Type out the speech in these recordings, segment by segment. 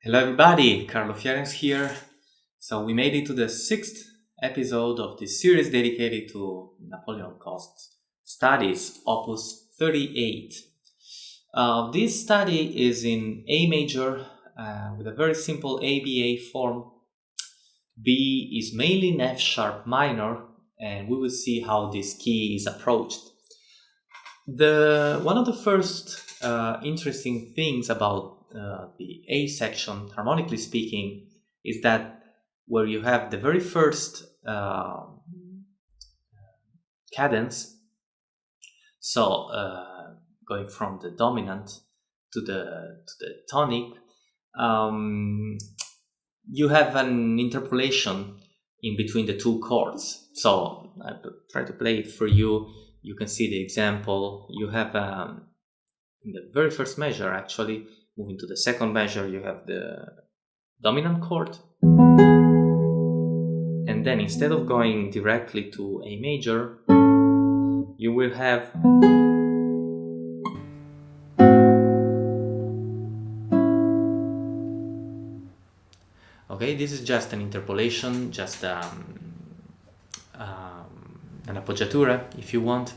Hello everybody, Carlo Fierens here. So we made it to the sixth episode of this series dedicated to Napoleon Coste Studies, Opus 38. This study is in A major with a very simple ABA form. B is mainly in F sharp minor, and we will see how this key is approached. One of the first interesting things about the A section, harmonically speaking, is that where you have the very first cadence, so going from the dominant to the tonic, you have an interpolation in between the two chords. So I try to play it for you. You can see the example. You have in the very first measure, actually, moving to the second measure, you have the dominant chord. And then instead of going directly to A major, you will have okay, this is just an interpolation, just an appoggiatura, if you want.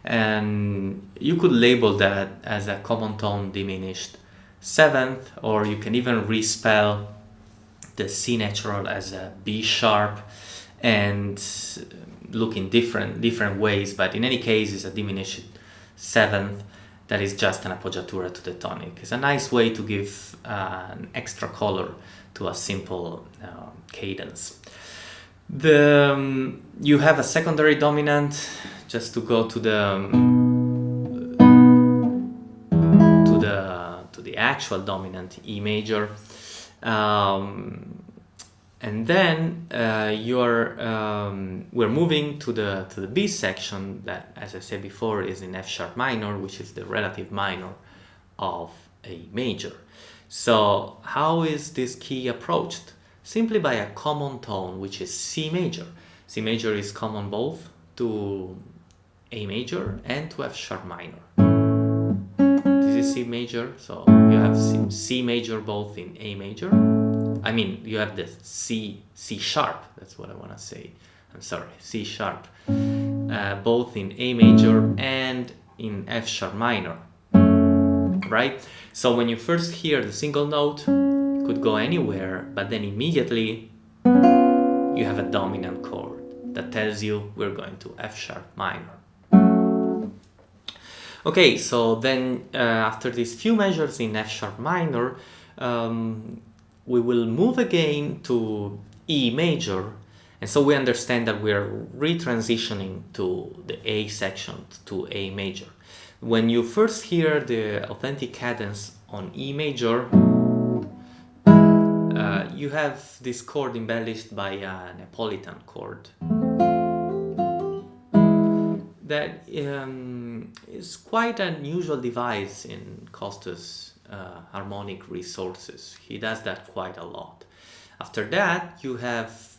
And you could label that as a common tone diminished seventh, or you can even respell the C natural as a B sharp and look in different ways, but in any case it's a diminished seventh that is just an appoggiatura to the tonic. It's a nice way to give an extra color to a simple cadence. You have a secondary dominant, just to go to the actual dominant E major, and then we're moving to the B section that, as I said before, is in F sharp minor, which is the relative minor of A major. So how is this key approached? Simply by a common tone, which is C major. C major is common both to A major and to F sharp minor. This is C major, so you have C major both in A major. I mean, you have the C sharp, that's what I want to say. I'm sorry, C sharp, both in A major and in F sharp minor, right? So when you first hear the single note, it could go anywhere, but then immediately you have a dominant chord that tells you we're going to F sharp minor. Okay, so then after these few measures in F sharp minor, we will move again to E major, and so we understand that we're retransitioning to the A section, to A major. When you first hear the authentic cadence on E major, you have this chord embellished by a Napolitan chord that is quite an unusual device in Coste's harmonic resources. He does that quite a lot. After that, you have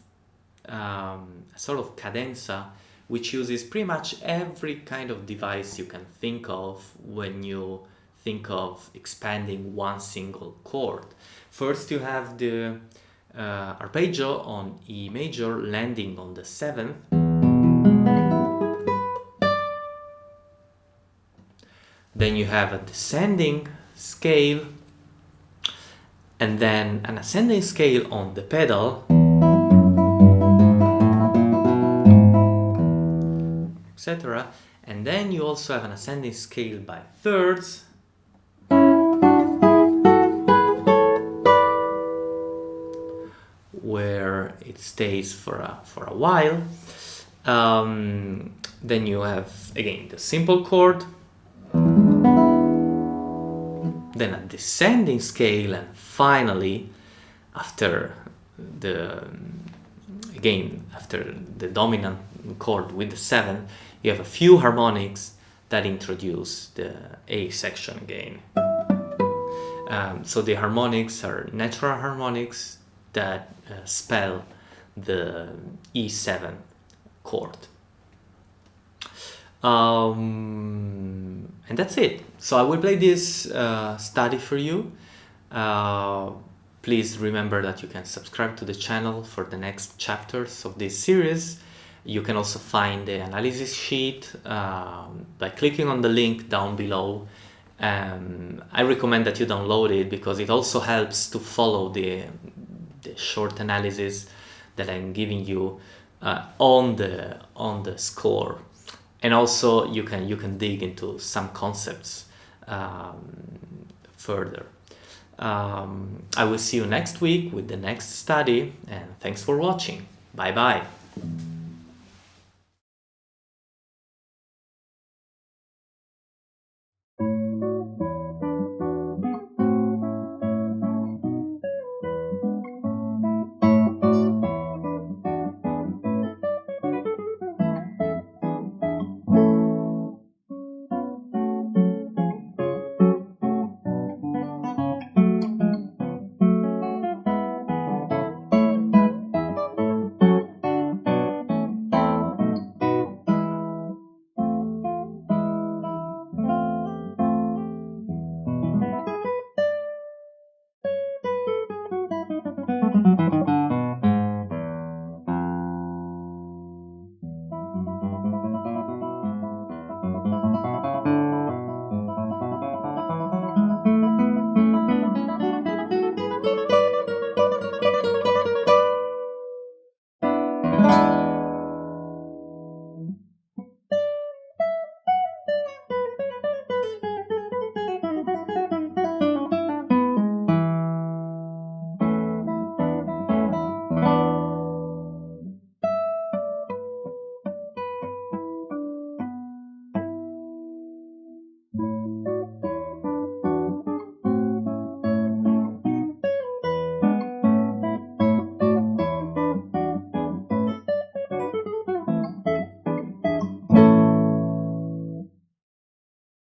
a sort of cadenza which uses pretty much every kind of device you can think of when you think of expanding one single chord. First, you have the arpeggio on E major landing on the seventh. Then you have a descending scale, and then an ascending scale on the pedal, etc. And then you also have an ascending scale by thirds, where it stays for a while. Then you have again the simple chord, then a descending scale, and finally, after the dominant chord with the seventh, you have a few harmonics that introduce the A section again. So the harmonics are natural harmonics that spell the E7 chord. And that's it. So I will play this study for you. please remember that you can subscribe to the channel for the next chapters of this series. You can also find the analysis sheet by clicking on the link down below. I recommend that you download it because it also helps to follow the short analysis that I'm giving you on the score, and also you can dig into some concepts further. I will see you next week with the next study, and thanks for watching. Bye bye.